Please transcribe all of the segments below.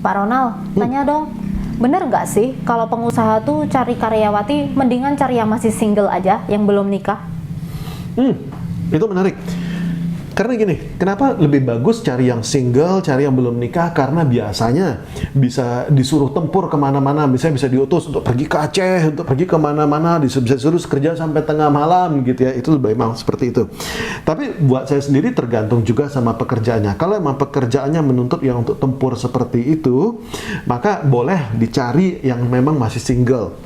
Pak Ronald, tanya dong, bener nggak sih kalau pengusaha tuh cari karyawati mendingan cari yang masih single aja, yang belum nikah? Itu menarik. Karena gini, kenapa lebih bagus cari yang single, cari yang belum nikah? Karena biasanya bisa disuruh tempur kemana-mana, misalnya bisa diutus untuk pergi ke Aceh, untuk pergi kemana-mana, bisa disuruh kerja sampai tengah malam gitu ya, itu memang seperti itu. Tapi buat saya sendiri tergantung juga sama pekerjaannya. Kalau emang pekerjaannya menuntut yang untuk tempur seperti itu, maka boleh dicari yang memang masih single.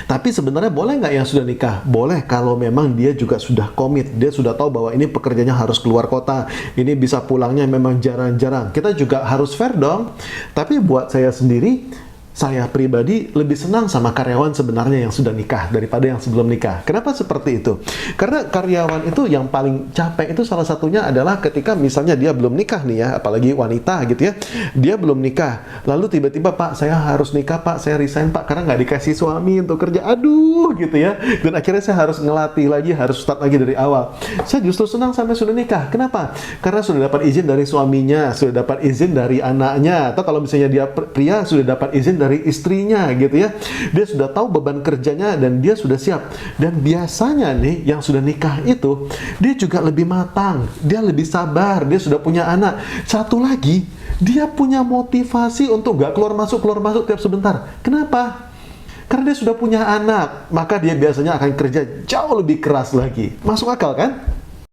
Tapi sebenarnya boleh nggak yang sudah nikah? Boleh kalau memang dia juga sudah komit, dia sudah tahu bahwa ini pekerjaannya harus keluar kota, ini bisa pulangnya memang jarang-jarang. Kita juga harus fair dong. Tapi buat saya sendiri, saya pribadi lebih senang sama karyawan sebenarnya yang sudah nikah daripada yang sebelum nikah. Kenapa seperti itu? Karena karyawan itu yang paling capek itu salah satunya adalah ketika misalnya dia belum nikah nih ya, apalagi wanita gitu ya, dia belum nikah, lalu tiba-tiba, Pak saya harus nikah Pak, saya resign Pak karena nggak dikasih suami untuk kerja, aduh gitu ya, dan akhirnya saya harus ngelatih lagi, harus start lagi dari awal. Saya justru senang sampai sudah nikah. Kenapa? Karena sudah dapat izin dari suaminya, sudah dapat izin dari anaknya, atau kalau misalnya dia pria sudah dapat izin dari istrinya gitu ya. Dia sudah tahu beban kerjanya dan dia sudah siap. Dan biasanya nih yang sudah nikah itu dia juga lebih matang, dia lebih sabar, dia sudah punya anak. Satu lagi, dia punya motivasi untuk gak keluar masuk tiap sebentar. Kenapa? Karena dia sudah punya anak, maka dia biasanya akan kerja jauh lebih keras lagi. Masuk akal kan?